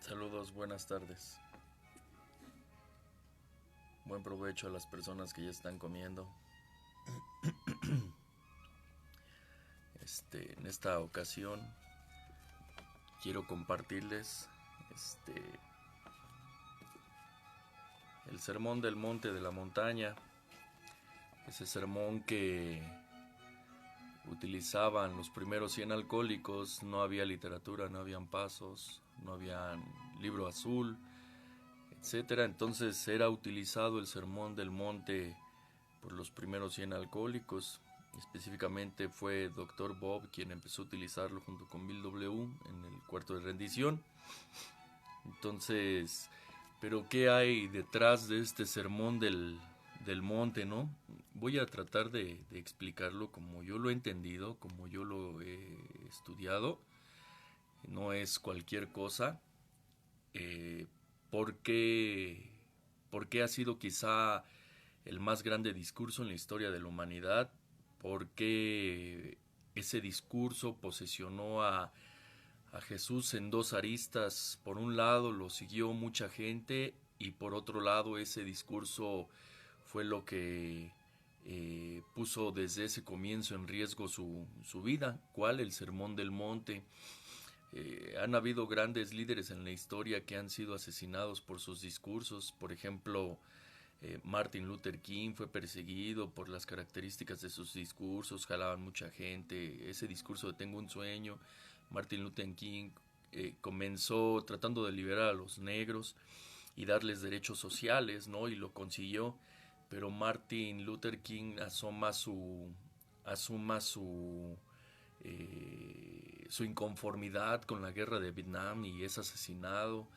Saludos, buenas tardes. Buen provecho a las personas que ya están comiendo. En esta ocasión quiero compartirles este el sermón del monte de la montaña, ese sermón que utilizaban los primeros 100 alcohólicos. No había literatura, no habían pasos, no había libro azul, etcétera. Entonces era utilizado el sermón del monte por los primeros 100 alcohólicos. Específicamente fue Dr. Bob quien empezó a utilizarlo junto con Bill W. en el cuarto de rendición. Entonces, pero ¿qué hay detrás de este sermón del monte, no? Voy a tratar de explicarlo como yo lo he entendido, como yo lo he estudiado. No es cualquier cosa. Eh, ¿por qué, ¿Por qué ha sido quizá el más grande discurso en la historia de la humanidad? ¿Por qué ese discurso posesionó a Jesús en dos aristas? Por un lado lo siguió mucha gente y por otro lado ese discurso fue lo que puso desde ese comienzo en riesgo su vida. ¿Cuál? El Sermón del Monte. Han habido grandes líderes en la historia que han sido asesinados por sus discursos. Por ejemplo, Martin Luther King fue perseguido por las características de sus discursos, jalaban mucha gente. Ese discurso de Tengo un sueño, Martin Luther King comenzó tratando de liberar a los negros y darles derechos sociales, ¿no? Y lo consiguió. Pero Martin Luther King asuma su inconformidad con la guerra de Vietnam y es asesinado.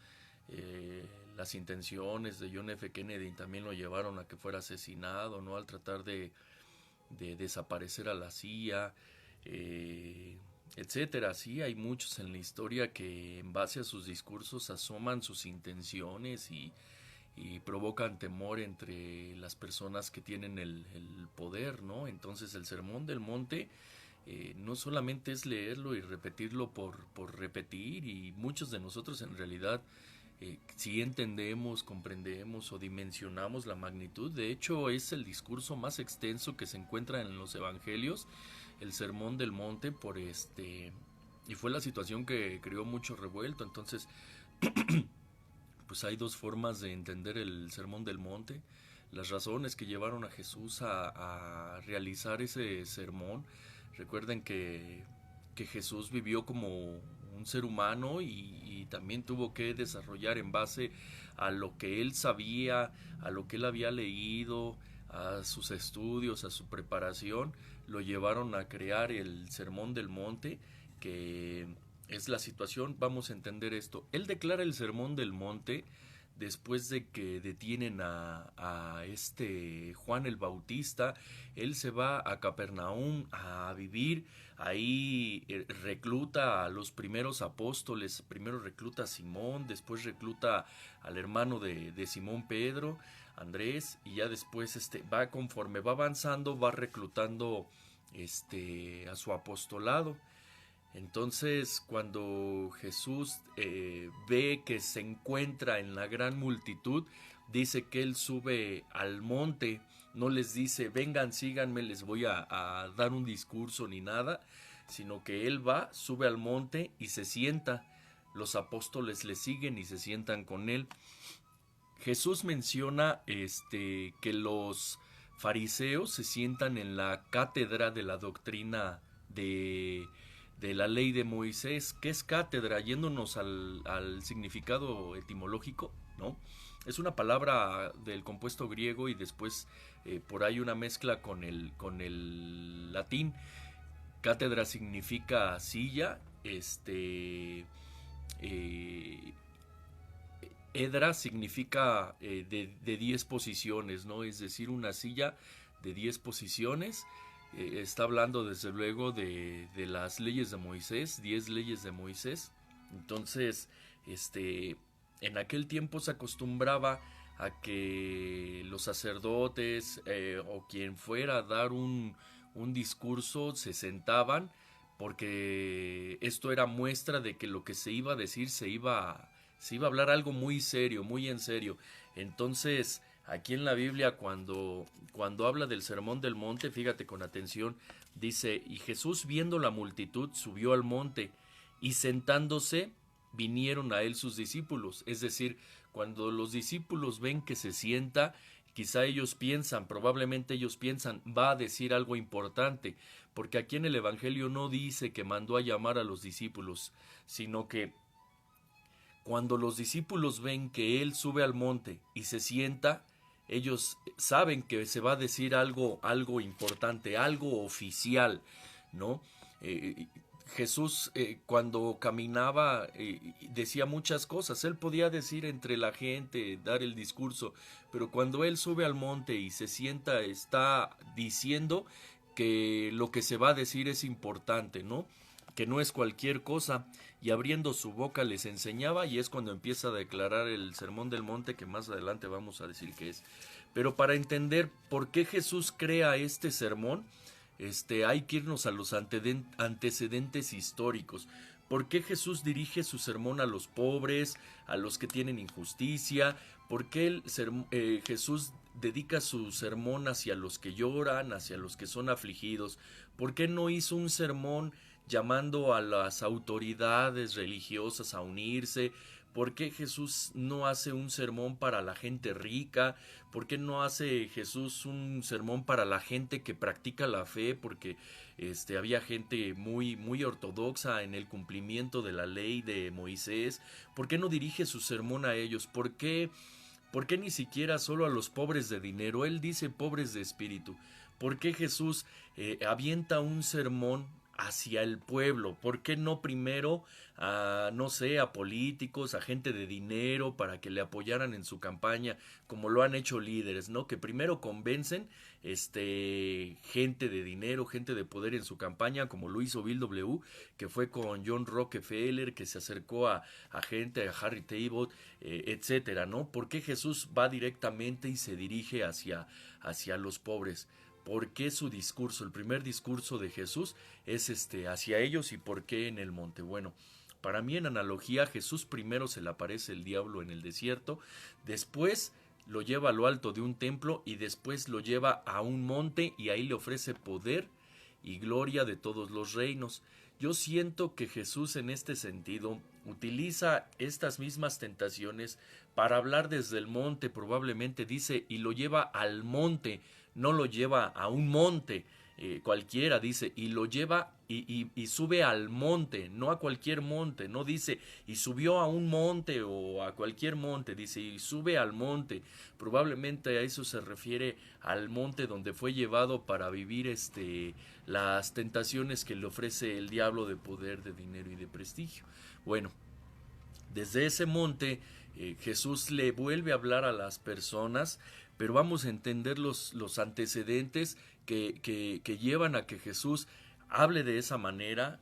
Las intenciones de John F. Kennedy también lo llevaron a que fuera asesinado, ¿no? Al tratar de desaparecer a la CIA, etcétera. Sí, hay muchos en la historia que en base a sus discursos asoman sus intenciones y provocan temor entre las personas que tienen el poder, ¿no? Entonces el Sermón del Monte no solamente es leerlo y repetirlo por repetir, y muchos de nosotros en realidad sí entendemos, comprendemos o dimensionamos la magnitud. De hecho, es el discurso más extenso que se encuentra en los evangelios, el Sermón del Monte, y fue la situación que creó mucho revuelto. Entonces, pues hay dos formas de entender el Sermón del Monte. Las razones que llevaron a Jesús a realizar ese sermón. Recuerden que Jesús vivió como un ser humano y también tuvo que desarrollar en base a lo que él sabía, a lo que él había leído, a sus estudios, a su preparación, lo llevaron a crear el Sermón del Monte, que es la situación. Vamos a entender esto. Él declara el Sermón del Monte después de que detienen a este Juan el Bautista. Él se va a Capernaum a vivir, ahí recluta a los primeros apóstoles. Primero recluta a Simón, después recluta al hermano de Simón, Pedro, Andrés, y ya después va, conforme va avanzando, va reclutando a su apostolado. Entonces, cuando Jesús ve que se encuentra en la gran multitud, dice que él sube al monte. No les dice, vengan, síganme, les voy a dar un discurso ni nada, sino que él va, sube al monte y se sienta. Los apóstoles le siguen y se sientan con él. Jesús menciona que los fariseos se sientan en la cátedra de la doctrina de la ley de Moisés. ¿Qué es cátedra? Yéndonos al significado etimológico, ¿no? Es una palabra del compuesto griego y después por ahí una mezcla con el latín. Cátedra significa silla, eh, edra significa de 10 posiciones, ¿no? Es decir, una silla de 10 posiciones. Está hablando desde luego de las leyes de Moisés, 10 leyes de Moisés. Entonces, en aquel tiempo se acostumbraba a que los sacerdotes o quien fuera a dar un discurso se sentaban, porque esto era muestra de que lo que se iba a decir se iba a hablar algo muy serio, muy en serio. Entonces, aquí en la Biblia, cuando habla del Sermón del Monte, fíjate con atención, dice, y Jesús viendo la multitud subió al monte, y sentándose vinieron a él sus discípulos. Es decir, cuando los discípulos ven que se sienta, quizá ellos piensan, probablemente ellos piensan, va a decir algo importante, porque aquí en el Evangelio no dice que mandó a llamar a los discípulos, sino que cuando los discípulos ven que él sube al monte y se sienta, ellos saben que se va a decir algo importante, algo oficial, ¿no? Eh, Jesús cuando caminaba decía muchas cosas, él podía decir entre la gente, dar el discurso, pero cuando él sube al monte y se sienta está diciendo que lo que se va a decir es importante, ¿no? Que no es cualquier cosa, y abriendo su boca les enseñaba, y es cuando empieza a declarar el Sermón del Monte, que más adelante vamos a decir que es. Pero para entender por qué Jesús crea este sermón, hay que irnos a los antecedentes históricos. ¿Por qué Jesús dirige su sermón a los pobres, a los que tienen injusticia? ¿Por qué Jesús dedica su sermón hacia los que lloran, hacia los que son afligidos? ¿Por qué no hizo un sermón llamando a las autoridades religiosas a unirse? ¿Por qué Jesús no hace un sermón para la gente rica? ¿Por qué no hace Jesús un sermón para la gente que practica la fe? Porque había gente muy ortodoxa en el cumplimiento de la ley de Moisés. ¿Por qué no dirige su sermón a ellos? ¿Por qué ni siquiera solo a los pobres de dinero? Él dice pobres de espíritu. ¿Por qué Jesús avienta un sermón hacia el pueblo? ¿Por qué no primero a, no sé, a políticos, a gente de dinero para que le apoyaran en su campaña, como lo han hecho líderes, ¿no? Que primero convencen gente de dinero, gente de poder en su campaña, como lo hizo Bill W., que fue con John Rockefeller, que se acercó a gente, a Harry Tabot, etcétera, ¿no? ¿Por qué Jesús va directamente y se dirige hacia los pobres? ¿Por qué su discurso, el primer discurso de Jesús es hacia ellos, y por qué en el monte? Bueno, para mí en analogía, Jesús primero se le aparece el diablo en el desierto, después lo lleva a lo alto de un templo y después lo lleva a un monte y ahí le ofrece poder y gloria de todos los reinos. Yo siento que Jesús en este sentido utiliza estas mismas tentaciones para hablar desde el monte, probablemente dice, y lo lleva al monte, no lo lleva a un monte cualquiera, dice, y lo lleva y sube al monte, no a cualquier monte, no dice, y subió a un monte o a cualquier monte, dice, y sube al monte, probablemente a eso se refiere al monte donde fue llevado para vivir las tentaciones que le ofrece el diablo de poder, de dinero y de prestigio. Bueno, desde ese monte Jesús le vuelve a hablar a las personas, pero vamos a entender los antecedentes que llevan a que Jesús hable de esa manera,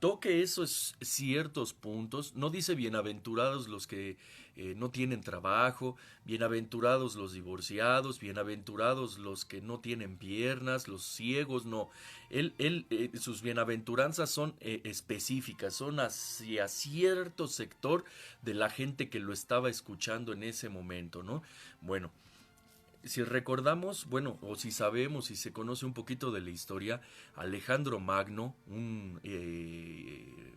toque esos ciertos puntos. No dice bienaventurados los que no tienen trabajo, bienaventurados los divorciados, bienaventurados los que no tienen piernas, los ciegos, no. Sus bienaventuranzas son específicas, son hacia cierto sector de la gente que lo estaba escuchando en ese momento, ¿no? Bueno, si recordamos, bueno, o si sabemos, si se conoce un poquito de la historia, Alejandro Magno, un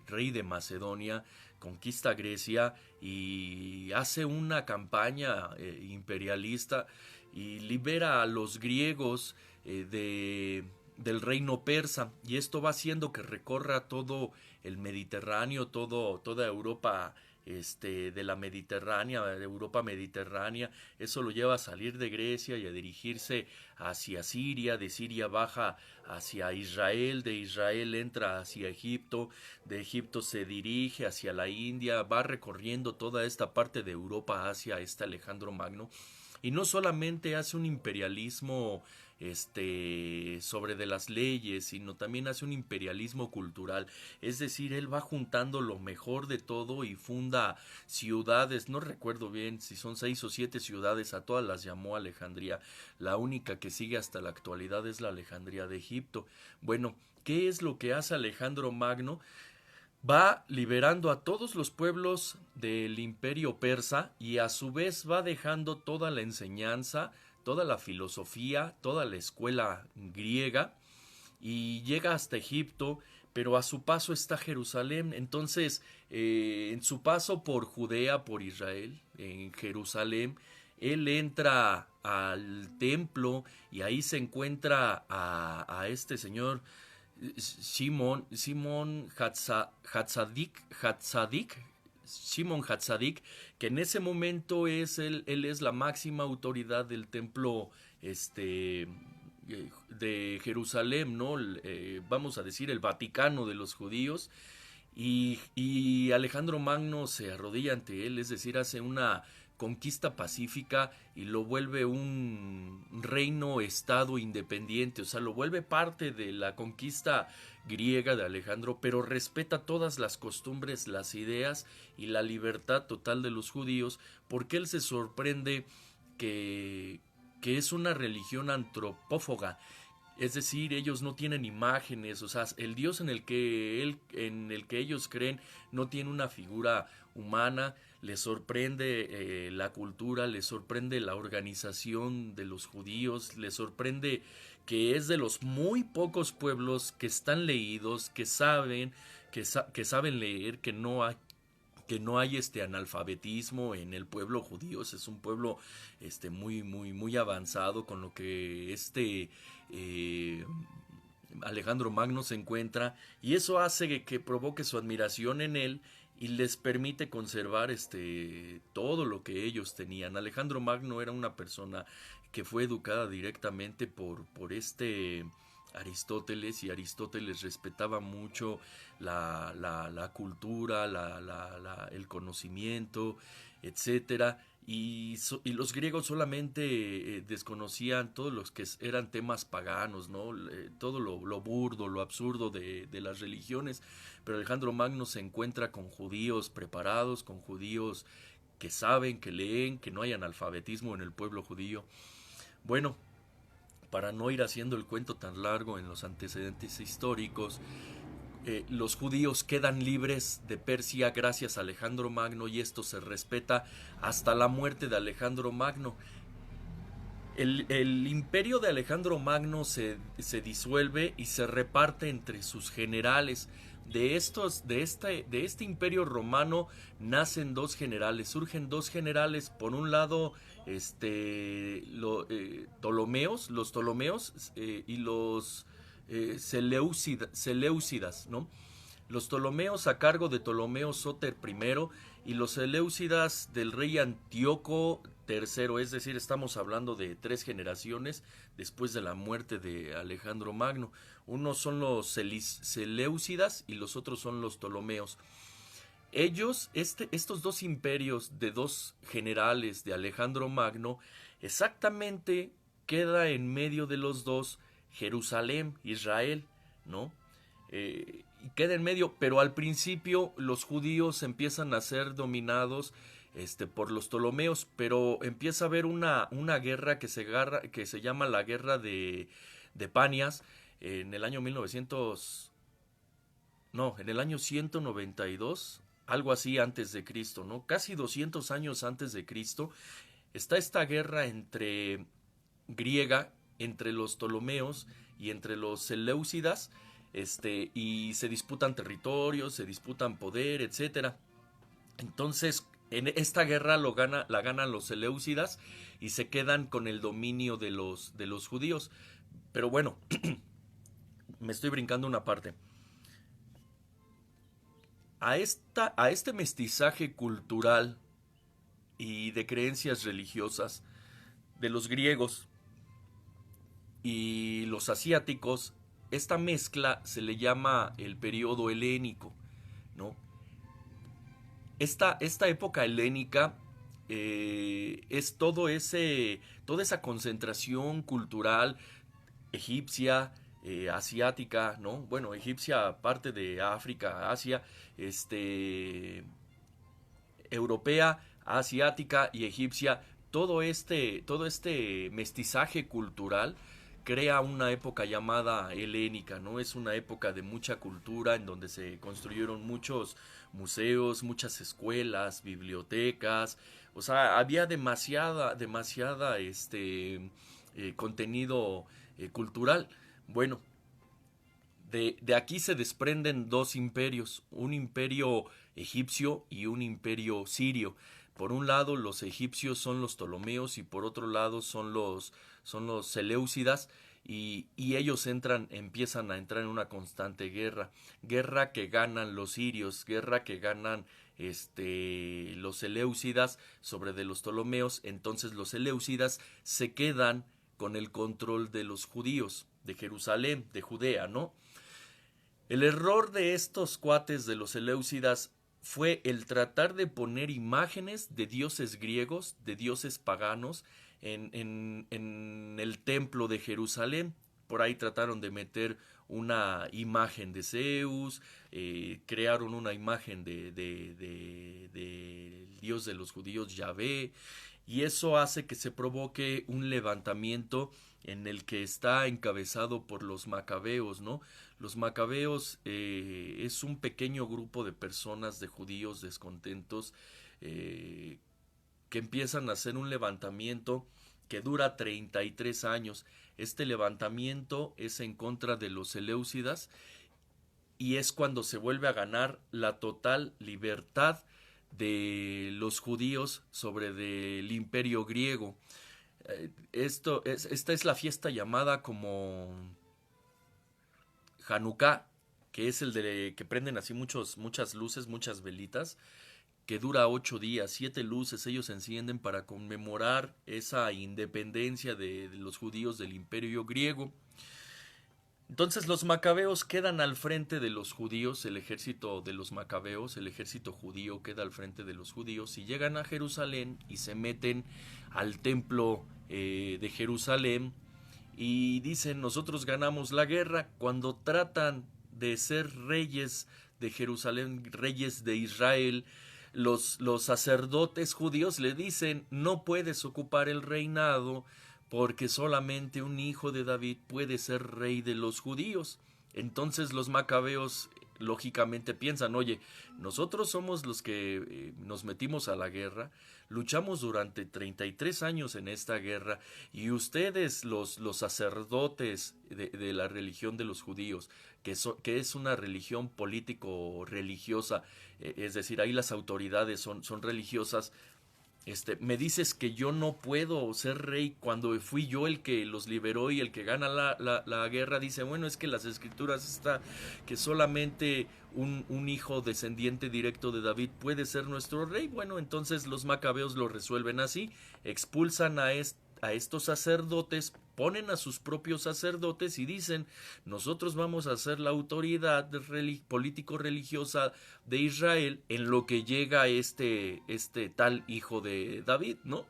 rey de Macedonia, conquista Grecia y hace una campaña imperialista y libera a los griegos del reino persa, y esto va haciendo que recorra todo el Mediterráneo, toda Europa de la Mediterránea, de Europa mediterránea. Eso lo lleva a salir de Grecia y a dirigirse hacia Siria, de Siria baja hacia Israel, de Israel entra hacia Egipto, de Egipto se dirige hacia la India, va recorriendo toda esta parte de Europa hacia Alejandro Magno, y no solamente hace un imperialismo sobre de las leyes, sino también hace un imperialismo cultural. Es decir, él va juntando lo mejor de todo y funda ciudades, no recuerdo bien si son 6 o 7 ciudades, a todas las llamó Alejandría. La única que sigue hasta la actualidad es la Alejandría de Egipto. Bueno, ¿qué es lo que hace Alejandro Magno? va liberando a todos los pueblos del imperio persa y a su vez va dejando toda la enseñanza, toda la filosofía, toda la escuela griega y llega hasta Egipto, pero a su paso está Jerusalén. Entonces, en su paso por Judea, por Israel, en Jerusalén, él entra al templo y ahí se encuentra a este señor Simón Hatzadik, Simón Hatzadik, que en ese momento él es la máxima autoridad del templo de Jerusalén, ¿no? Vamos a decir el Vaticano de los judíos, y Alejandro Magno se arrodilla ante él, es decir, hace una conquista pacífica y lo vuelve un reino-estado independiente, o sea, lo vuelve parte de la conquista griega de Alejandro, pero respeta todas las costumbres, las ideas y la libertad total de los judíos, porque él se sorprende que, que es una religión antropófaga, es decir, ellos no tienen imágenes, o sea, el Dios en el que ellos creen no tiene una figura humana, les sorprende la cultura, les sorprende la organización de los judíos, les sorprende que es de los muy pocos pueblos que están leídos, que saben leer, que no hay analfabetismo en el pueblo judío. Es un pueblo muy avanzado, con lo que eh, Alejandro Magno se encuentra, y eso hace que provoque su admiración en él y les permite conservar todo lo que ellos tenían. Alejandro Magno era una persona que fue educada directamente por Aristóteles, y Aristóteles respetaba mucho la cultura, el conocimiento, etcétera. Y los griegos solamente desconocían todos los que eran temas paganos, ¿no? Todo lo burdo, lo absurdo de las religiones. Pero Alejandro Magno se encuentra con judíos preparados, con judíos que saben, que leen, que no hay analfabetismo en el pueblo judío. Bueno, para no ir haciendo el cuento tan largo en los antecedentes históricos, los judíos quedan libres de Persia gracias a Alejandro Magno, y esto se respeta hasta la muerte de Alejandro Magno. El imperio de Alejandro Magno se disuelve y se reparte entre sus generales. De este imperio romano nacen dos generales, surgen dos generales, por un lado los Ptolomeos y los Seleucidas, ¿no? Los Ptolomeos a cargo de Ptolomeo Soter I y los Seleucidas del rey Antíoco III, es decir, estamos hablando de tres generaciones después de la muerte de Alejandro Magno. Unos son los Seleucidas y los otros son los Ptolomeos. Estos dos imperios de dos generales de Alejandro Magno, exactamente queda en medio de los dos Jerusalén, Israel, ¿no? Y queda en medio, pero al principio los judíos empiezan a ser dominados por los Ptolomeos, pero empieza a haber una guerra que se llama la guerra de Panias en el año 1900, no, en el año 192, algo así antes de Cristo, ¿no? Casi 200 años antes de Cristo, está esta guerra griega, entre los Ptolomeos y entre los Seleucidas, y se disputan territorios, se disputan poder, etcétera. Entonces, en esta guerra la ganan los Seleucidas y se quedan con el dominio de los judíos. Pero bueno, me estoy brincando una parte. A este mestizaje cultural y de creencias religiosas de los griegos y los asiáticos, esta mezcla se le llama el periodo helénico, ¿no? Esta época helénica es toda esa concentración cultural egipcia, asiática, ¿no? Bueno, egipcia, parte de África, Asia, europea, asiática y egipcia, todo este mestizaje cultural crea una época llamada helénica, ¿no? Es una época de mucha cultura en donde se construyeron muchos museos, muchas escuelas, bibliotecas, o sea, había demasiada, contenido cultural. Bueno, de aquí se desprenden dos imperios, un imperio egipcio y un imperio sirio. Por un lado los egipcios son los ptolomeos y por otro lado son los seleucidas y ellos empiezan a entrar en una constante guerra, guerra que ganan los sirios, guerra que ganan los seleucidas sobre de los ptolomeos. Entonces los seleucidas se quedan con el control de los judíos, de Jerusalén, de Judea, ¿no? El error de estos cuates de los Seleucidas fue el tratar de poner imágenes de dioses griegos, de dioses paganos, en el templo de Jerusalén. Por ahí trataron de meter una imagen de Zeus, crearon una imagen de dios de los judíos, Yahvé, y eso hace que se provoque un levantamiento en el que está encabezado por los macabeos, ¿no? Los macabeos es un pequeño grupo de personas, de judíos descontentos, eh, que empiezan a hacer un levantamiento que dura 33 años. Este levantamiento es en contra de los seleucidas y es cuando se vuelve a ganar la total libertad de los judíos sobre del imperio griego. Esta es la fiesta llamada como Hanukkah, que es el de que prenden así muchas luces, muchas velitas, que dura 8 días, 7 luces ellos encienden para conmemorar esa independencia de los judíos del imperio griego. Entonces los macabeos quedan al frente de los judíos, el ejército de los macabeos, el ejército judío queda al frente de los judíos y llegan a Jerusalén y se meten al templo de Jerusalén y dicen nosotros ganamos la guerra. Cuando tratan de ser reyes de Jerusalén, reyes de Israel, los sacerdotes judíos le dicen no puedes ocupar el reinado porque solamente un hijo de David puede ser rey de los judíos. Entonces los macabeos lógicamente piensan, oye, nosotros somos los que nos metimos a la guerra, luchamos durante 33 años en esta guerra y ustedes, los sacerdotes de la religión de los judíos, que es una religión político-religiosa, es decir, ahí las autoridades son religiosas, me dices que yo no puedo ser rey cuando fui yo el que los liberó y el que gana la guerra. Dice, bueno, es que las escrituras está que solamente un hijo descendiente directo de David puede ser nuestro rey. Bueno, entonces los macabeos lo resuelven así, expulsan a estos sacerdotes, ponen a sus propios sacerdotes y dicen, nosotros vamos a ser la autoridad político-religiosa de Israel en lo que llega este tal hijo de David, ¿no?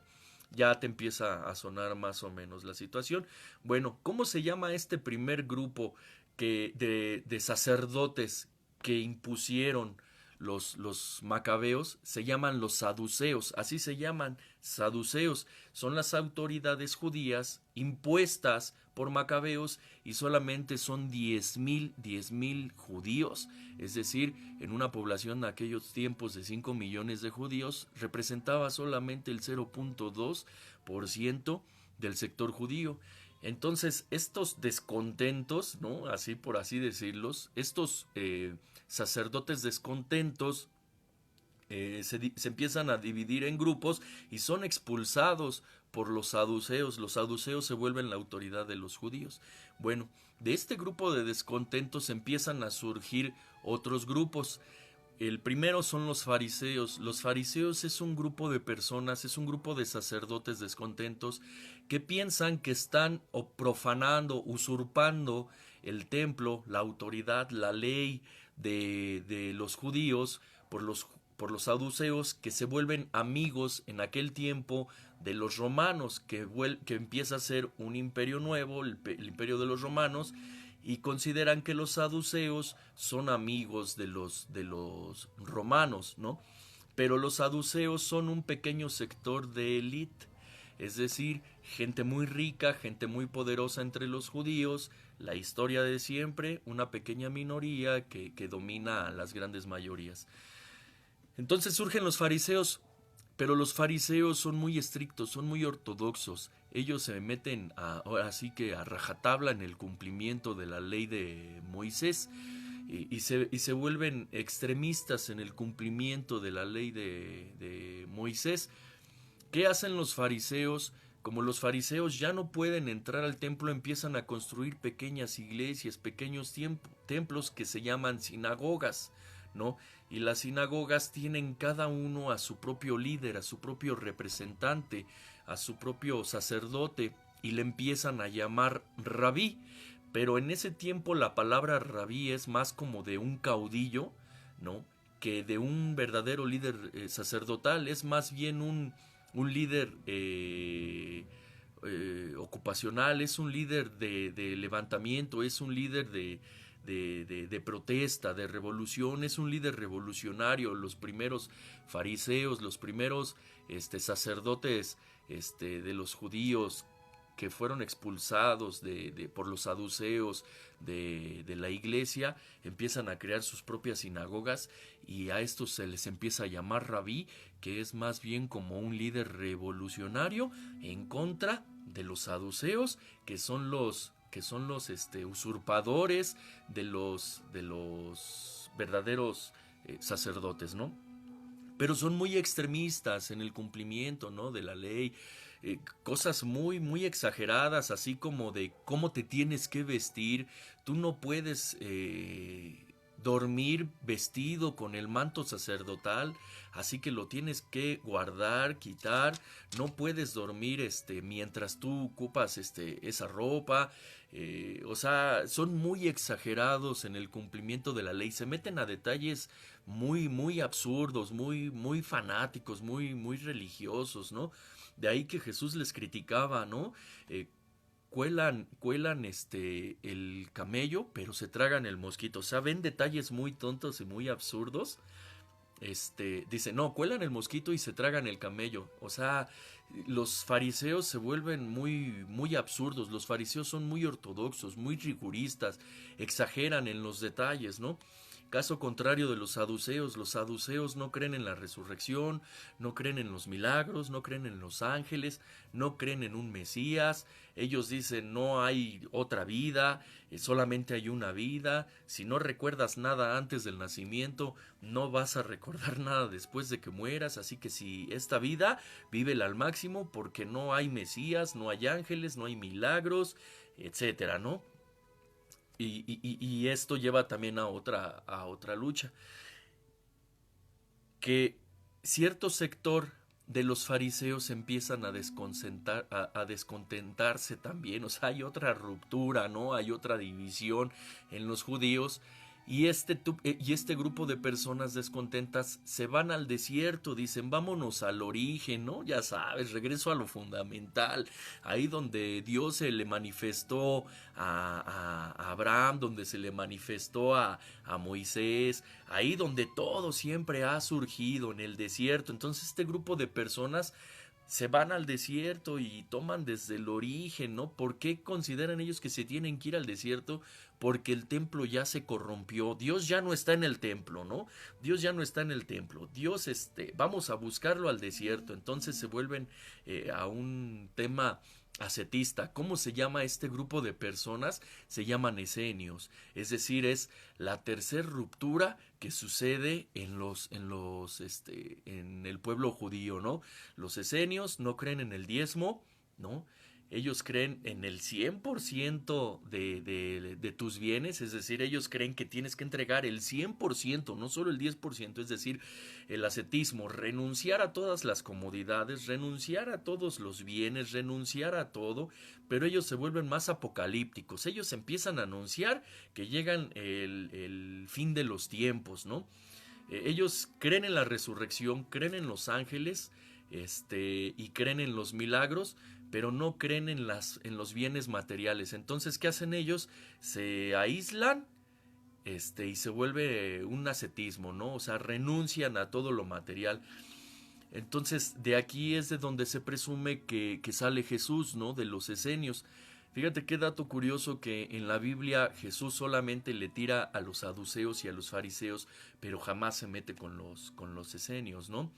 Ya te empieza a sonar más o menos la situación. Bueno, ¿cómo se llama este primer grupo de sacerdotes que impusieron los macabeos? Se llaman los saduceos, así se llaman, saduceos. Son las autoridades judías impuestas por macabeos y solamente son 10,000 judíos, es decir, en una población de aquellos tiempos de 5 millones de judíos representaba solamente el 0,2% del sector judío. Entonces estos descontentos, ¿no? Así por así decirlos, estos sacerdotes descontentos se empiezan a dividir en grupos y son expulsados por los saduceos. Los saduceos se vuelven la autoridad de los judíos. Bueno, de este grupo de descontentos empiezan a surgir otros grupos. El primero son los fariseos. Los fariseos es un grupo de personas, es un grupo de sacerdotes descontentos que piensan que están profanando, usurpando el templo, la autoridad, la ley de los judíos por los saduceos, que se vuelven amigos en aquel tiempo de los romanos, que empieza a ser un imperio nuevo, el imperio de los romanos, y consideran que los saduceos son amigos de los romanos, ¿no? Pero los saduceos son un pequeño sector de élite es decir, gente muy rica, gente muy poderosa entre los judíos, la historia de siempre, una pequeña minoría que domina a las grandes mayorías. Entonces surgen los fariseos, pero los fariseos son muy estrictos, son muy ortodoxos. Ellos se meten ahora sí que a rajatabla en el cumplimiento de la ley de Moisés y se vuelven extremistas en el cumplimiento de la ley de Moisés. ¿Qué hacen los fariseos? Como los fariseos ya no pueden entrar al templo, empiezan a construir pequeñas iglesias, pequeños templos que se llaman sinagogas, ¿no? Y las sinagogas tienen cada uno a su propio líder, a su propio representante, a su propio sacerdote, y le empiezan a llamar rabí. Pero en ese tiempo la palabra rabí es más como de un caudillo, ¿no? Que de un verdadero líder sacerdotal. Es más bien un líder ocupacional, es un líder de levantamiento, es un líder de protesta, de revolución, es un líder revolucionario. Los primeros fariseos, los primeros sacerdotes de los judíos que fueron expulsados por los saduceos de la iglesia, empiezan a crear sus propias sinagogas y a estos se les empieza a llamar rabí, que es más bien como un líder revolucionario en contra de los saduceos, que son los usurpadores de los verdaderos sacerdotes, ¿no? Pero son muy extremistas en el cumplimiento, ¿no?, de la ley. Cosas muy, muy exageradas, así como de cómo te tienes que vestir. Tú no puedes dormir vestido con el manto sacerdotal, así que lo tienes que guardar, quitar. No puedes dormir mientras tú ocupas esa ropa. O sea, son muy exagerados en el cumplimiento de la ley. Se meten a detalles muy, muy absurdos, muy, muy fanáticos, muy, muy religiosos, ¿no? De ahí que Jesús les criticaba, ¿no? Cuelan el camello, pero se tragan el mosquito. O sea, ven detalles muy tontos y muy absurdos. Dice, no, cuelan el mosquito y se tragan el camello. O sea, los fariseos se vuelven muy, muy absurdos. Los fariseos son muy ortodoxos, muy riguristas, exageran en los detalles, ¿no? Caso contrario de los saduceos no creen en la resurrección, no creen en los milagros, no creen en los ángeles, no creen en un Mesías. Ellos dicen no hay otra vida, solamente hay una vida. Si no recuerdas nada antes del nacimiento, no vas a recordar nada después de que mueras. Así que si esta vida, vívela al máximo porque no hay Mesías, no hay ángeles, no hay milagros, etcétera, ¿no? Y esto lleva también a otra lucha, que cierto sector de los fariseos empiezan a descontentarse también. O sea, hay otra ruptura, ¿no? Hay otra división en los judíos. Y este grupo de personas descontentas se van al desierto, dicen, vámonos al origen, ¿no? Ya sabes, regreso a lo fundamental, ahí donde Dios se le manifestó a Abraham, donde se le manifestó a Moisés, ahí donde todo siempre ha surgido, en el desierto. Entonces este grupo de personas se van al desierto y toman desde el origen, ¿no? ¿Por qué consideran ellos que se tienen que ir al desierto? Porque el templo ya se corrompió. Dios ya no está en el templo, ¿no? Dios ya no está en el templo. Dios, vamos a buscarlo al desierto. Entonces se vuelven a un tema ascetista. ¿Cómo se llama este grupo de personas? Se llaman esenios. Es decir, es la tercer ruptura que sucede en el pueblo judío, ¿no? Los esenios no creen en el diezmo, ¿no? Ellos creen en el 100% de tus bienes, es decir, ellos creen que tienes que entregar el 100%, no solo el 10%, es decir, el ascetismo, renunciar a todas las comodidades, renunciar a todos los bienes, renunciar a todo, pero ellos se vuelven más apocalípticos. Ellos empiezan a anunciar que llegan el fin de los tiempos, ¿no? Ellos creen en la resurrección, creen en los ángeles, y creen en los milagros, pero no creen en los bienes materiales. Entonces, ¿qué hacen ellos? Se aíslan, y se vuelve un ascetismo, ¿no? O sea, renuncian a todo lo material. Entonces, de aquí es de donde se presume que sale Jesús, ¿no? De los esenios. Fíjate qué dato curioso que en la Biblia Jesús solamente le tira a los saduceos y a los fariseos, pero jamás se mete con los esenios, ¿no?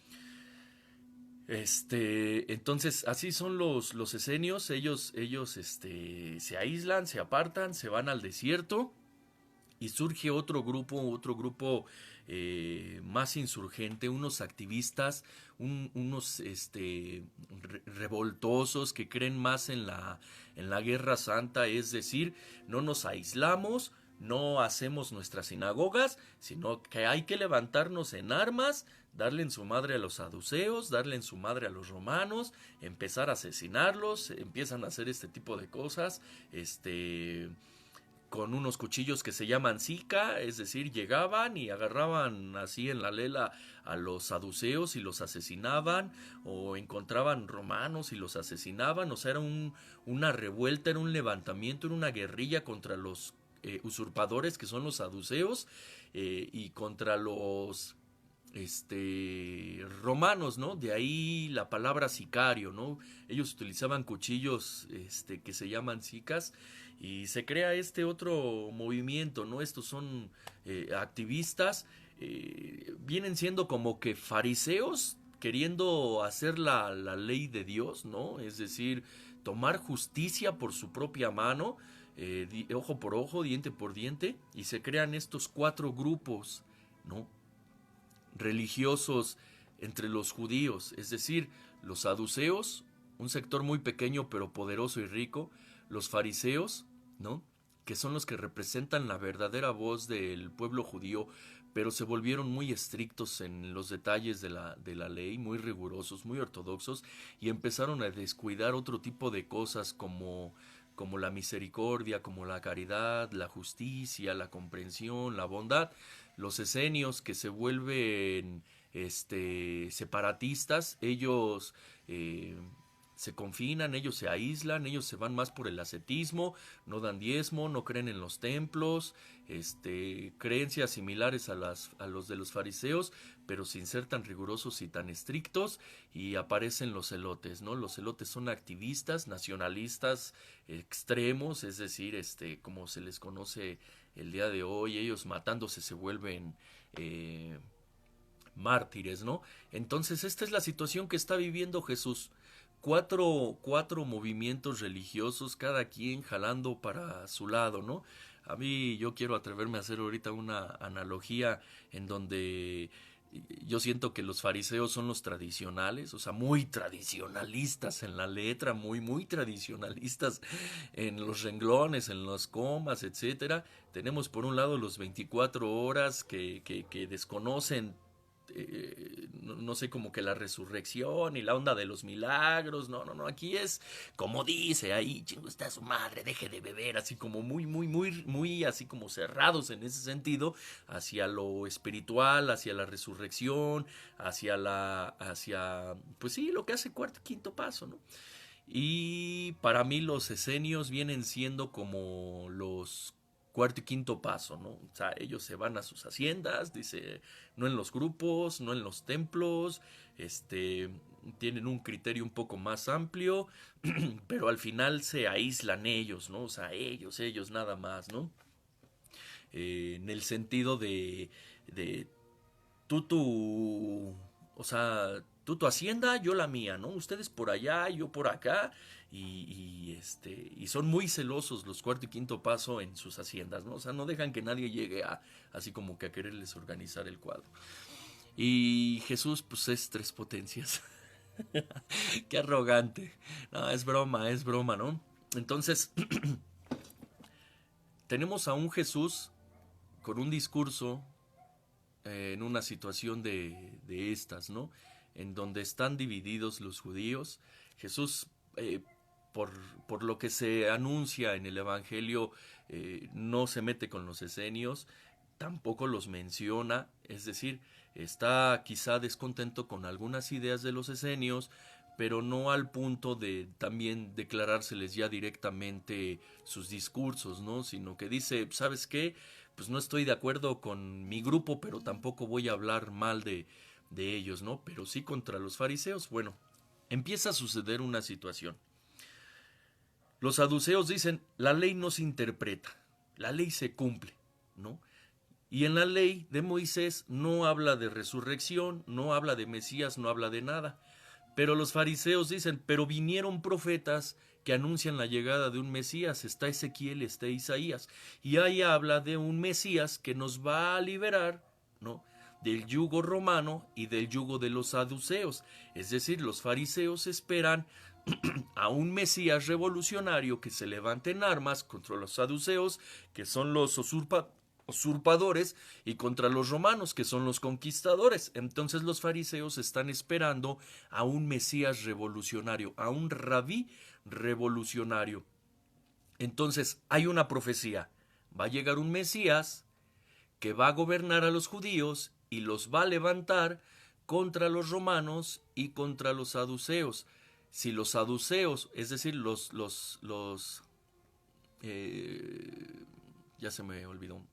Entonces, así son los esenios, ellos se aíslan, se apartan, se van al desierto y surge otro grupo más insurgente, unos activistas, unos revoltosos que creen más en la guerra santa, es decir, no nos aislamos, no hacemos nuestras sinagogas, sino que hay que levantarnos en armas, darle en su madre a los saduceos, darle en su madre a los romanos, empezar a asesinarlos, empiezan a hacer este tipo de cosas, con unos cuchillos que se llaman Zika, es decir, llegaban y agarraban así en la lela a los saduceos y los asesinaban, o encontraban romanos y los asesinaban, o sea, era una revuelta, era un levantamiento, era una guerrilla contra los usurpadores que son los saduceos, y contra los romanos, ¿no? De ahí la palabra sicario, ¿no? Ellos utilizaban cuchillos que se llaman sicas y se crea este otro movimiento, ¿no? Estos son activistas, vienen siendo como que fariseos queriendo hacer la ley de Dios, ¿no? Es decir, tomar justicia por su propia mano, ojo por ojo, diente por diente, y se crean estos cuatro grupos, ¿no? Religiosos entre los judíos, es decir, los saduceos, un sector muy pequeño pero poderoso y rico, los fariseos, ¿no? Que son los que representan la verdadera voz del pueblo judío, pero se volvieron muy estrictos en los detalles de la ley, muy rigurosos, muy ortodoxos, y empezaron a descuidar otro tipo de cosas como la misericordia, como la caridad, la justicia, la comprensión, la bondad. Los esenios que se vuelven separatistas, ellos se confinan, ellos se aíslan, ellos se van más por el ascetismo, no dan diezmo, no creen en los templos, creencias similares a los de los fariseos, pero sin ser tan rigurosos y tan estrictos, y aparecen los celotes, ¿no? Los celotes son activistas, nacionalistas extremos, es decir, como se les conoce el día de hoy, ellos matándose se vuelven mártires, ¿no? Entonces esta es la situación que está viviendo Jesús. Cuatro movimientos religiosos, cada quien jalando para su lado, ¿no? A mí yo quiero atreverme a hacer ahorita una analogía en donde yo siento que los fariseos son los tradicionales, o sea, muy tradicionalistas en la letra, muy tradicionalistas en los renglones, en los comas, etcétera. Tenemos por un lado los 24 horas que desconocen, no sé, como que la resurrección y la onda de los milagros. No, aquí es como dice ahí, chingo está su madre, deje de beber, así como muy así como cerrados en ese sentido, hacia lo espiritual, hacia la resurrección, pues sí, lo que hace cuarto y quinto paso, ¿no? Y para mí los esenios vienen siendo como los cuarto y quinto paso, ¿no? O sea, ellos se van a sus haciendas, dice, no en los grupos, no en los templos, tienen un criterio un poco más amplio, pero al final se aíslan ellos, ¿no? O sea, ellos nada más, ¿no? En el sentido de o sea, tú tu hacienda, yo la mía, ¿no? Ustedes por allá, yo por acá, y son muy celosos los cuarto y quinto paso en sus haciendas, ¿no? O sea, no dejan que nadie llegue así como que a quererles organizar el cuadro. Y Jesús, pues es tres potencias. Qué arrogante. No, es broma, ¿no? Entonces, tenemos a un Jesús con un discurso en una situación de estas, ¿no? En donde están divididos los judíos. Jesús, por, por lo que se anuncia en el Evangelio, no se mete con los esenios, tampoco los menciona, es decir, está quizá descontento con algunas ideas de los esenios, pero no al punto de también declarárseles ya directamente sus discursos, ¿no? Sino que dice, ¿sabes qué? Pues no estoy de acuerdo con mi grupo, pero tampoco voy a hablar mal de ellos, ¿no? Pero sí contra los fariseos. Bueno, empieza a suceder una situación. Los saduceos dicen, la ley no se interpreta, la ley se cumple, ¿no? Y en la ley de Moisés no habla de resurrección, no habla de Mesías, no habla de nada. Pero los fariseos dicen, pero vinieron profetas que anuncian la llegada de un Mesías. Está Ezequiel, está Isaías. Y ahí habla de un Mesías que nos va a liberar, ¿no?, del yugo romano y del yugo de los saduceos. Es decir, los fariseos esperan a un Mesías revolucionario que se levante en armas contra los saduceos, que son los usurpadores, y contra los romanos, que son los conquistadores. Entonces los fariseos están esperando a un Mesías revolucionario, a un rabí revolucionario. Entonces hay una profecía, va a llegar un Mesías que va a gobernar a los judíos y los va a levantar contra los romanos y contra los saduceos. Si los saduceos, es decir, ya se me olvidó,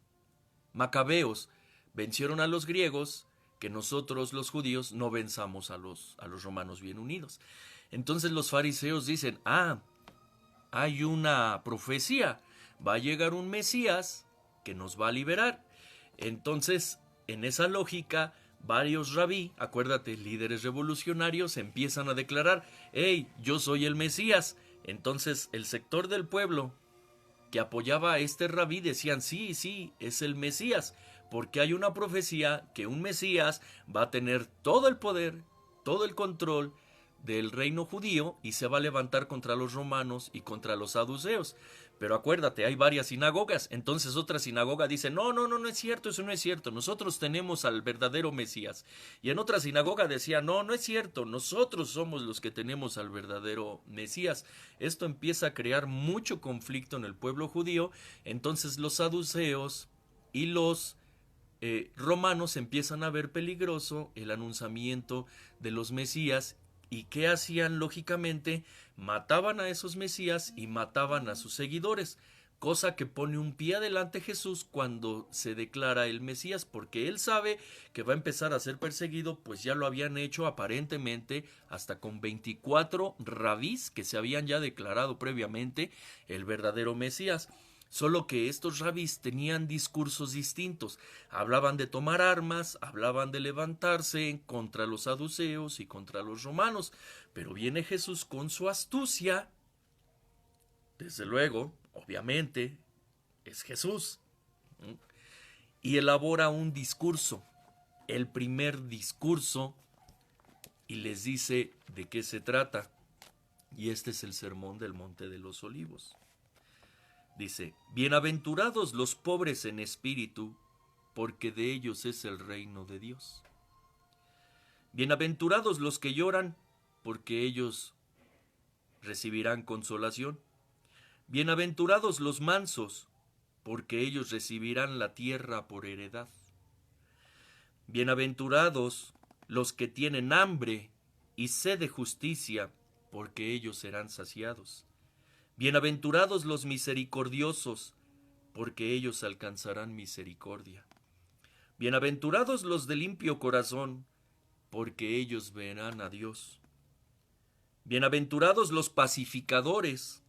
macabeos, vencieron a los griegos, que nosotros los judíos no venzamos a los romanos bien unidos. Entonces los fariseos dicen, hay una profecía, va a llegar un Mesías que nos va a liberar. Entonces, en esa lógica, varios rabí, acuérdate, líderes revolucionarios, empiezan a declarar, hey, yo soy el Mesías. Entonces el sector del pueblo que apoyaba a este rabí decían, sí, es el Mesías, porque hay una profecía que un Mesías va a tener todo el poder, todo el control del reino judío y se va a levantar contra los romanos y contra los saduceos. Pero acuérdate, hay varias sinagogas. Entonces otra sinagoga dice, no es cierto, eso no es cierto, nosotros tenemos al verdadero Mesías. Y en otra sinagoga decía, no es cierto, nosotros somos los que tenemos al verdadero Mesías. Esto empieza a crear mucho conflicto en el pueblo judío. Entonces los saduceos y los romanos empiezan a ver peligroso el anunciamiento de los Mesías. ¿Y qué hacían? Lógicamente, mataban a esos Mesías y mataban a sus seguidores, cosa que pone un pie adelante Jesús cuando se declara el Mesías, porque él sabe que va a empezar a ser perseguido, pues ya lo habían hecho aparentemente hasta con 24 rabís que se habían ya declarado previamente el verdadero Mesías. Solo que estos rabís tenían discursos distintos, hablaban de tomar armas, hablaban de levantarse contra los saduceos y contra los romanos, pero viene Jesús con su astucia, desde luego, obviamente, es Jesús, y elabora un discurso, el primer discurso, y les dice de qué se trata, y este es el sermón del Monte de los Olivos. Dice, bienaventurados los pobres en espíritu, porque de ellos es el reino de Dios. Bienaventurados los que lloran, porque ellos recibirán consolación. Bienaventurados los mansos, porque ellos recibirán la tierra por heredad. Bienaventurados los que tienen hambre y sed de justicia, porque ellos serán saciados. Bienaventurados los misericordiosos, porque ellos alcanzarán misericordia. Bienaventurados los de limpio corazón, porque ellos verán a Dios. Bienaventurados los pacificadores,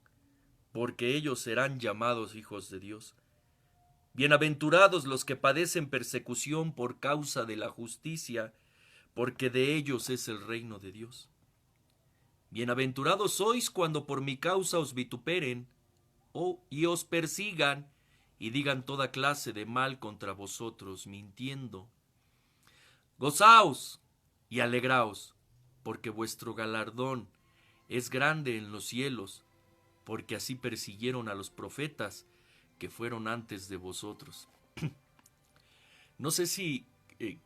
porque ellos serán llamados hijos de Dios. Bienaventurados los que padecen persecución por causa de la justicia, porque de ellos es el reino de Dios. Bienaventurados sois cuando por mi causa os vituperen y os persigan y digan toda clase de mal contra vosotros, mintiendo. Gozaos y alegraos, porque vuestro galardón es grande en los cielos, porque así persiguieron a los profetas que fueron antes de vosotros. No sé si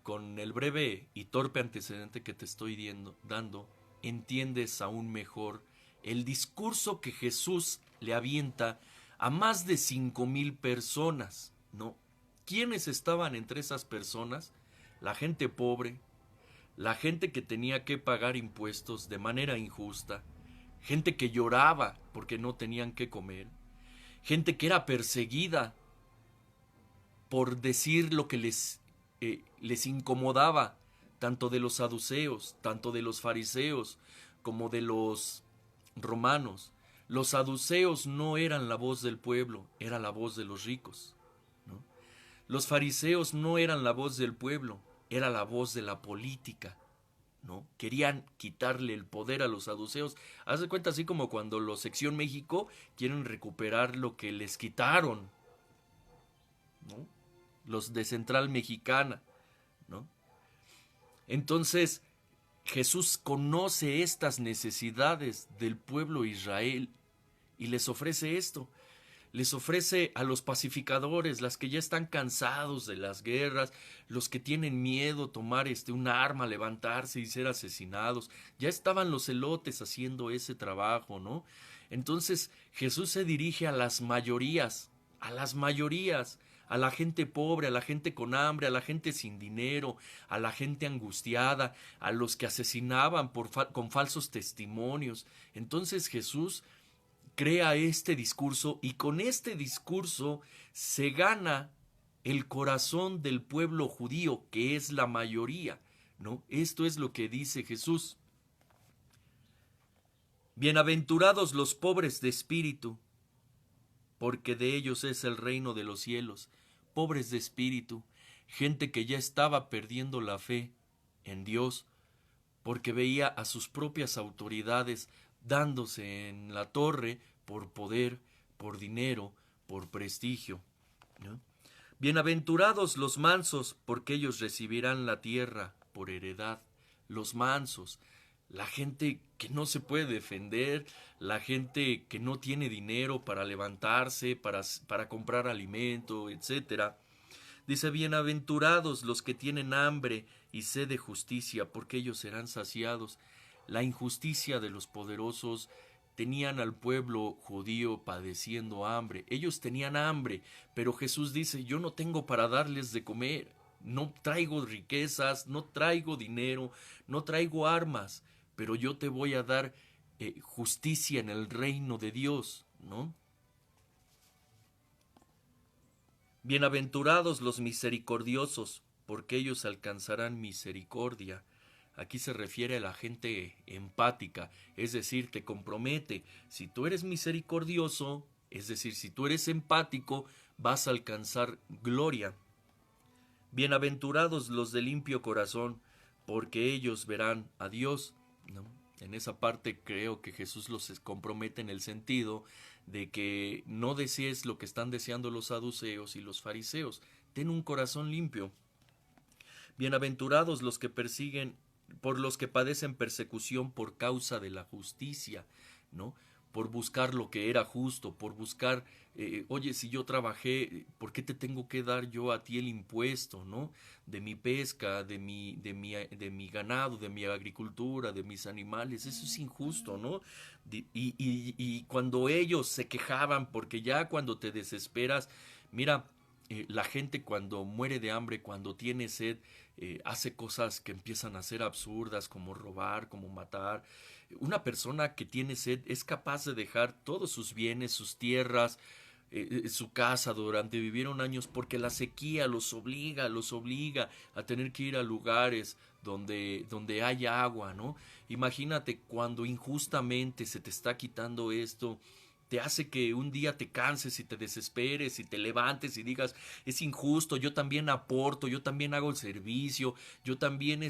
con el breve y torpe antecedente que te estoy dando, entiendes aún mejor el discurso que Jesús le avienta a más de 5,000 personas, ¿no? ¿Quiénes estaban entre esas personas? La gente pobre, la gente que tenía que pagar impuestos de manera injusta, gente que lloraba porque no tenían que comer, gente que era perseguida por decir lo que les incomodaba, tanto de los saduceos, tanto de los fariseos, como de los romanos. Los saduceos no eran la voz del pueblo, era la voz de los ricos, ¿no? Los fariseos no eran la voz del pueblo, era la voz de la política, ¿no? Querían quitarle el poder a los saduceos. Haz de cuenta así como cuando los Sección México quieren recuperar lo que les quitaron, ¿no? Los de Central Mexicana, ¿no? Entonces, Jesús conoce estas necesidades del pueblo de Israel y les ofrece esto. Les ofrece a los pacificadores, las que ya están cansados de las guerras, los que tienen miedo tomar un arma, levantarse y ser asesinados. Ya estaban los celotes haciendo ese trabajo, ¿no? Entonces Jesús se dirige a las mayorías, a las mayorías, a la gente pobre, a la gente con hambre, a la gente sin dinero, a la gente angustiada, a los que asesinaban con falsos testimonios. Entonces Jesús crea este discurso y con este discurso se gana el corazón del pueblo judío, que es la mayoría, ¿no? Esto es lo que dice Jesús. Bienaventurados los pobres de espíritu, porque de ellos es el reino de los cielos. Pobres de espíritu, gente que ya estaba perdiendo la fe en Dios, porque veía a sus propias autoridades dándose en la torre por poder, por dinero, por prestigio, ¿no? Bienaventurados los mansos, porque ellos recibirán la tierra por heredad. Los mansos, la gente que no se puede defender, la gente que no tiene dinero para levantarse, para comprar alimento, etcétera. Dice, bienaventurados los que tienen hambre y sed de justicia, porque ellos serán saciados. La injusticia de los poderosos tenían al pueblo judío padeciendo hambre. Ellos tenían hambre, pero Jesús dice, yo no tengo para darles de comer. No traigo riquezas, no traigo dinero, no traigo armas, pero yo te voy a dar justicia en el reino de Dios, ¿no? Bienaventurados los misericordiosos, porque ellos alcanzarán misericordia. Aquí se refiere a la gente empática, es decir, te compromete. Si tú eres misericordioso, es decir, si tú eres empático, vas a alcanzar gloria. Bienaventurados los de limpio corazón, porque ellos verán a Dios, ¿no? En esa parte creo que Jesús los compromete en el sentido de que no desees lo que están deseando los saduceos y los fariseos. Ten un corazón limpio. Bienaventurados los que persiguen, por los que padecen persecución por causa de la justicia, ¿no? Por buscar lo que era justo, por buscar, oye, si yo trabajé, ¿por qué te tengo que dar yo a ti el impuesto, ¿no? De mi pesca, de mi ganado, de mi agricultura, de mis animales, eso es injusto, ¿no? Y cuando ellos se quejaban, porque ya cuando te desesperas, mira, la gente cuando muere de hambre, cuando tiene sed, hace cosas que empiezan a ser absurdas, como robar, como matar. Una persona que tiene sed es capaz de dejar todos sus bienes, sus tierras, su casa durante vivieron años porque la sequía los obliga a tener que ir a lugares donde hay agua, ¿no? Imagínate cuando injustamente se te está quitando esto, te hace que un día te canses y te desesperes y te levantes y digas, es injusto, yo también aporto, yo también hago el servicio, yo también le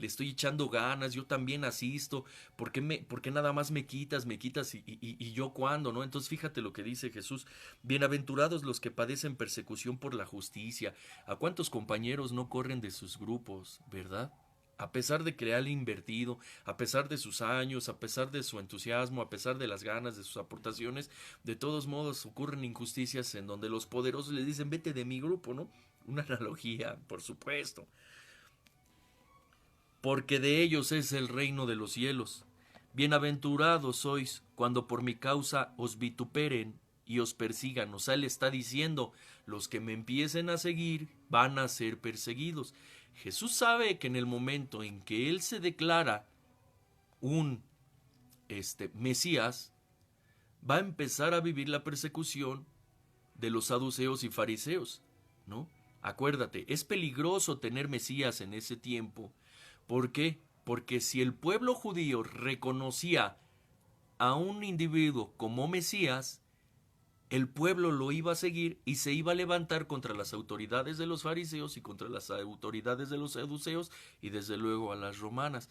estoy echando ganas, yo también asisto, ¿por qué nada más me quitas y yo cuándo, ¿no? Entonces fíjate lo que dice Jesús, bienaventurados los que padecen persecución por la justicia. ¿A cuántos compañeros no corren de sus grupos, verdad? A pesar de que le han invertido, a pesar de sus años, a pesar de su entusiasmo, a pesar de las ganas, de sus aportaciones, de todos modos ocurren injusticias en donde los poderosos le dicen, vete de mi grupo, ¿no? Una analogía, por supuesto. Porque de ellos es el reino de los cielos. Bienaventurados sois cuando por mi causa os vituperen y os persigan. O sea, le está diciendo, los que me empiecen a seguir van a ser perseguidos. Jesús sabe que en el momento en que Él se declara un Mesías, va a empezar a vivir la persecución de los saduceos y fariseos, ¿no? Acuérdate, es peligroso tener Mesías en ese tiempo, ¿Por qué? Porque si el pueblo judío reconocía a un individuo como Mesías, el pueblo lo iba a seguir y se iba a levantar contra las autoridades de los fariseos y contra las autoridades de los saduceos y desde luego a las romanas.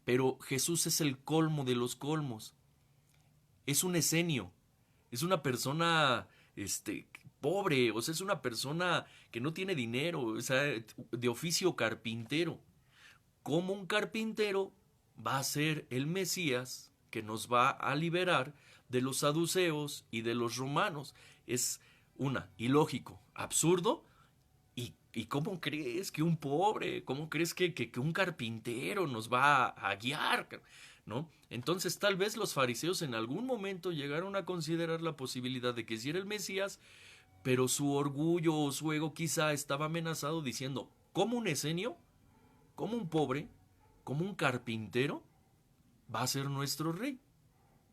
Pero Jesús es el colmo de los colmos. Es un esenio, es una persona pobre, o sea, es una persona que no tiene dinero, o sea, de oficio carpintero. ¿Cómo un carpintero va a ser el Mesías que nos va a liberar de los saduceos y de los romanos? Es ilógico, absurdo. ¿Y cómo crees que un pobre, cómo crees que un carpintero nos va a guiar? ¿No? Entonces tal vez los fariseos en algún momento llegaron a considerar la posibilidad de que si era el Mesías, pero su orgullo o su ego quizá estaba amenazado diciendo, ¿cómo un esenio? ¿Cómo un pobre? ¿Cómo un carpintero? Va a ser nuestro rey.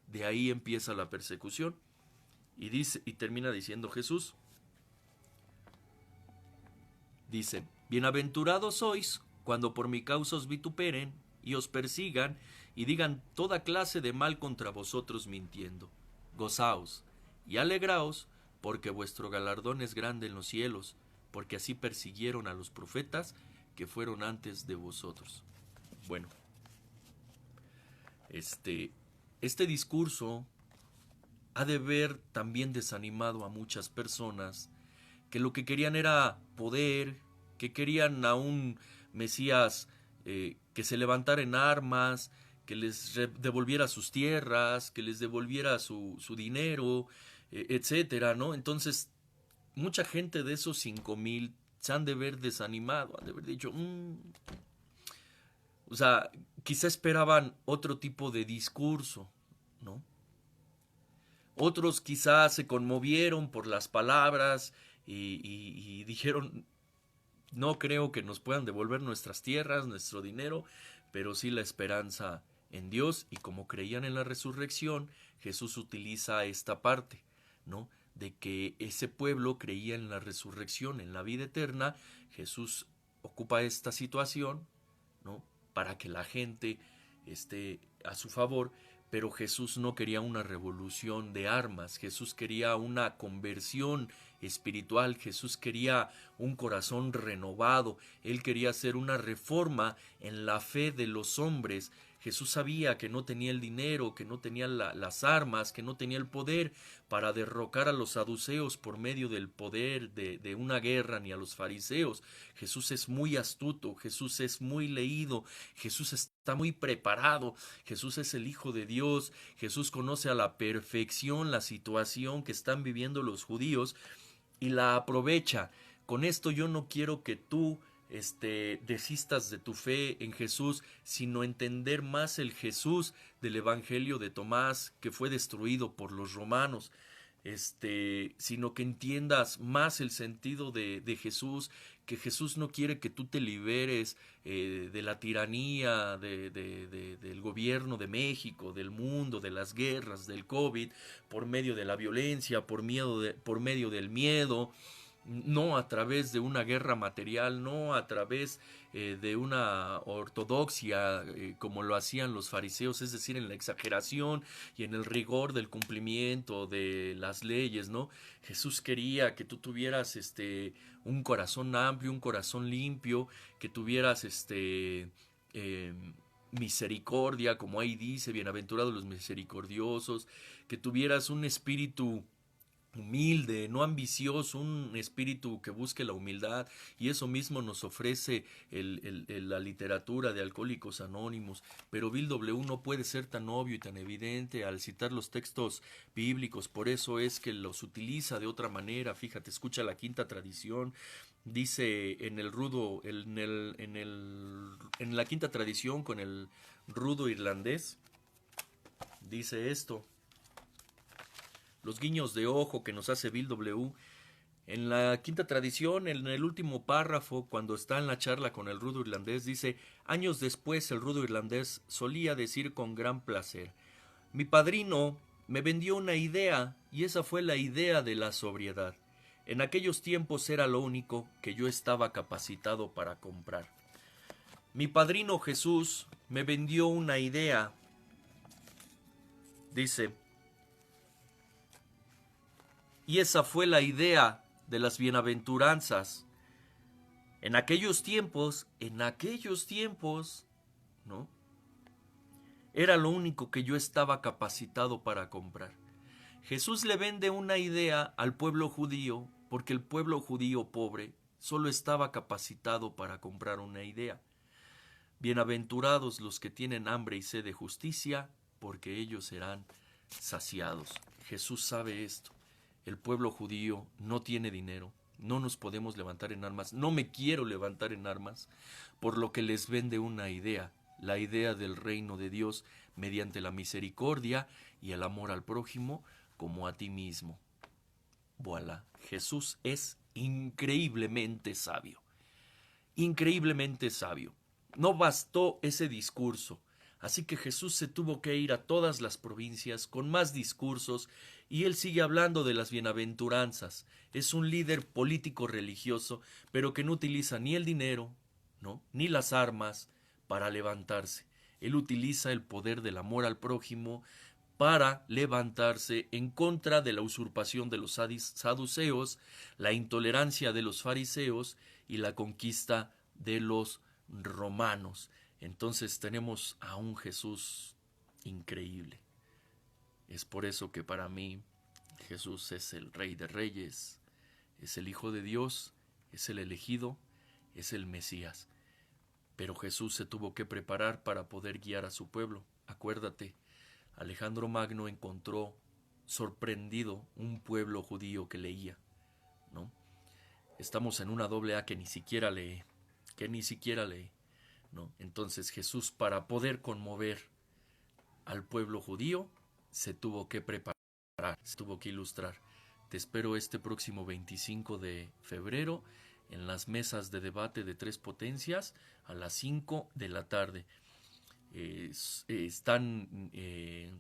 De ahí empieza la persecución. Y termina diciendo Jesús. Dice, bienaventurados sois cuando por mi causa os vituperen y os persigan y digan toda clase de mal contra vosotros mintiendo. Gozaos y alegraos, porque vuestro galardón es grande en los cielos, porque así persiguieron a los profetas que fueron antes de vosotros. Bueno, este discurso ha de haber también desanimado a muchas personas que lo que querían era poder, que querían a un Mesías que se levantara en armas, que les devolviera sus tierras, que les devolviera su dinero, etcétera, ¿no? Entonces, mucha gente de esos 5,000 se han de ver desanimado, han de haber dicho, o sea, quizá esperaban otro tipo de discurso, ¿no? Otros quizá se conmovieron por las palabras y dijeron, no creo que nos puedan devolver nuestras tierras, nuestro dinero, pero sí la esperanza en Dios. Y como creían en la resurrección, Jesús utiliza esta parte, ¿no? De que ese pueblo creía en la resurrección, en la vida eterna. Jesús ocupa esta situación, ¿no? Para que la gente esté a su favor. Pero Jesús no quería una revolución de armas, Jesús quería una conversión espiritual, Jesús quería un corazón renovado, Él quería hacer una reforma en la fe de los hombres. Jesús sabía que no tenía el dinero, que no tenía las armas, que no tenía el poder para derrocar a los saduceos por medio del poder de una guerra, ni a los fariseos. Jesús es muy astuto, Jesús es muy leído, Jesús está muy preparado, Jesús es el Hijo de Dios, Jesús conoce a la perfección la situación que están viviendo los judíos y la aprovecha. Con esto yo no quiero que tú desistas de tu fe en Jesús, sino entender más el Jesús del Evangelio de Tomás, que fue destruido por los romanos, sino que entiendas más el sentido de Jesús, que Jesús no quiere que tú te liberes de la tiranía, del gobierno de México, del mundo, de las guerras, del COVID, por medio de la violencia, por medio del miedo, no a través de una guerra material, no a través de una ortodoxia como lo hacían los fariseos, es decir, en la exageración y en el rigor del cumplimiento de las leyes, ¿no? Jesús quería que tú tuvieras un corazón amplio, un corazón limpio, que tuvieras misericordia, como ahí dice, bienaventurados los misericordiosos, que tuvieras un espíritu humilde, no ambicioso, un espíritu que busque la humildad, y eso mismo nos ofrece la literatura de Alcohólicos Anónimos. Pero Bill W. no puede ser tan obvio y tan evidente al citar los textos bíblicos, por eso es que los utiliza de otra manera. Fíjate, escucha la Quinta Tradición, dice en la Quinta Tradición con el rudo irlandés, dice esto. Los guiños de ojo que nos hace Bill W. En la Quinta Tradición, en el último párrafo, cuando está en la charla con el rudo irlandés, dice: años después el rudo irlandés solía decir con gran placer: mi padrino me vendió una idea, y esa fue la idea de la sobriedad. En aquellos tiempos era lo único que yo estaba capacitado para comprar. Mi padrino Jesús me vendió una idea. Dice, y esa fue la idea de las bienaventuranzas. En aquellos tiempos, ¿no? Era lo único que yo estaba capacitado para comprar. Jesús le vende una idea al pueblo judío porque el pueblo judío pobre solo estaba capacitado para comprar una idea. Bienaventurados los que tienen hambre y sed de justicia, porque ellos serán saciados. Jesús sabe esto. El pueblo judío no tiene dinero. No nos podemos levantar en armas. No me quiero levantar en armas, por lo que les vende una idea, la idea del reino de Dios mediante la misericordia y el amor al prójimo como a ti mismo. Voilà. Jesús es increíblemente sabio. Increíblemente sabio. No bastó ese discurso, así que Jesús se tuvo que ir a todas las provincias con más discursos y él sigue hablando de las bienaventuranzas. Es un líder político religioso, pero que no utiliza ni el dinero, ¿no?, ni las armas para levantarse. Él utiliza el poder del amor al prójimo para levantarse en contra de la usurpación de los saduceos, la intolerancia de los fariseos y la conquista de los romanos. Entonces tenemos a un Jesús increíble. Es por eso que para mí Jesús es el Rey de Reyes, es el Hijo de Dios, es el elegido, es el Mesías. Pero Jesús se tuvo que preparar para poder guiar a su pueblo. Acuérdate, Alejandro Magno encontró sorprendido un pueblo judío que leía, ¿no? Estamos en una doble A que ni siquiera lee, ¿no? Entonces Jesús, para poder conmover al pueblo judío, se tuvo que preparar, se tuvo que ilustrar. Te espero este próximo 25 de febrero en las mesas de debate de Tres Potencias a las 5 de la tarde.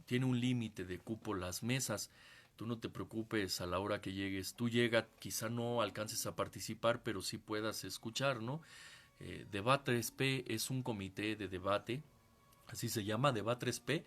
Tiene un límite de cupo las mesas. Tú no te preocupes a la hora que llegues. Tú llega, quizá no alcances a participar, pero sí puedas escuchar, ¿no? Debate 3P es un comité de debate, así se llama, Debate 3P,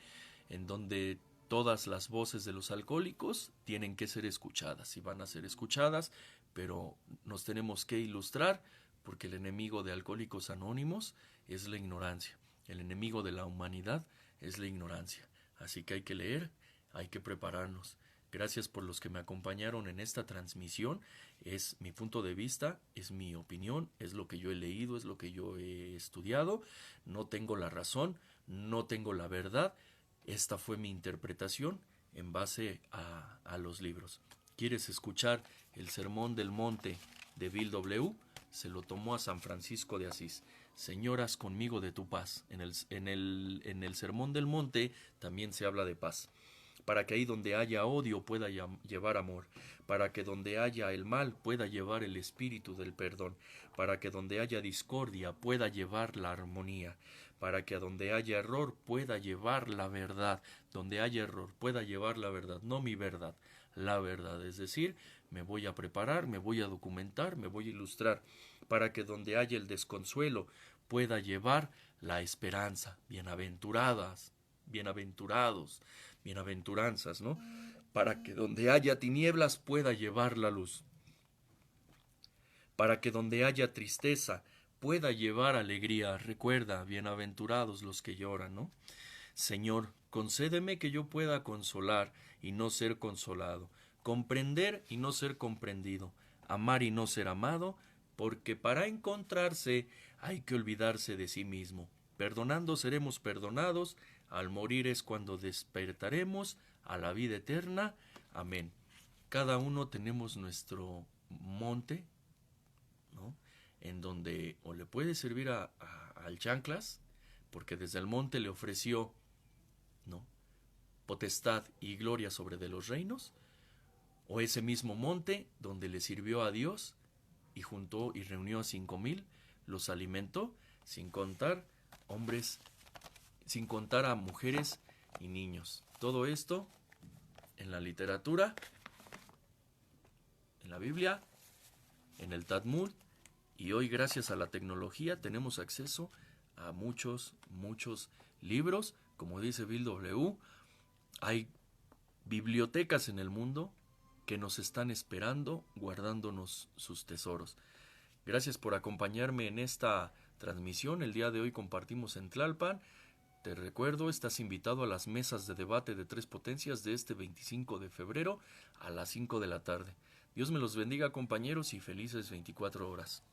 en donde todas las voces de los alcohólicos tienen que ser escuchadas y van a ser escuchadas, pero nos tenemos que ilustrar porque el enemigo de Alcohólicos Anónimos es la ignorancia. El enemigo de la humanidad es la ignorancia. Así que hay que leer, hay que prepararnos. Gracias por los que me acompañaron en esta transmisión. Es mi punto de vista, es mi opinión, es lo que yo he leído, es lo que yo he estudiado. No tengo la razón, no tengo la verdad. Esta fue mi interpretación en base a los libros. ¿Quieres escuchar el Sermón del Monte de Bill W.? Se lo tomó a San Francisco de Asís. Señoras conmigo de tu paz. En el Sermón del Monte también se habla de paz. Para que ahí donde haya odio pueda llevar amor, para que donde haya el mal pueda llevar el espíritu del perdón, para que donde haya discordia pueda llevar la armonía, para que donde haya error pueda llevar la verdad, donde haya error pueda llevar la verdad, no mi verdad, la verdad. Es decir, me voy a preparar, me voy a documentar, me voy a ilustrar, para que donde haya el desconsuelo pueda llevar la esperanza. Bienaventuradas, bienaventurados, bienaventuranzas, ¿no? Para que donde haya tinieblas pueda llevar la luz. Para que donde haya tristeza pueda llevar alegría. Recuerda, bienaventurados los que lloran, ¿no? Señor, concédeme que yo pueda consolar y no ser consolado, comprender y no ser comprendido, amar y no ser amado, porque para encontrarse hay que olvidarse de sí mismo. Perdonando seremos perdonados, al morir es cuando despertaremos a la vida eterna. Amén. Cada uno tenemos nuestro monte, ¿no?, en donde o le puede servir al chanclas, porque desde el monte le ofreció, ¿no?, potestad y gloria sobre de los reinos, o ese mismo monte donde le sirvió a Dios y juntó y reunió a 5,000, los alimentó, sin contar hombres, sin contar a mujeres y niños. Todo esto en la literatura, en la Biblia, en el Talmud, y hoy gracias a la tecnología tenemos acceso a muchos, muchos libros. Como dice Bill W., hay bibliotecas en el mundo que nos están esperando, guardándonos sus tesoros. Gracias por acompañarme en esta transmisión. El día de hoy compartimos en Tlalpan. Te recuerdo, estás invitado a las mesas de debate de Tres Potencias de este 25 de febrero a las 5 de la tarde. Dios me los bendiga, compañeros, y felices 24 horas.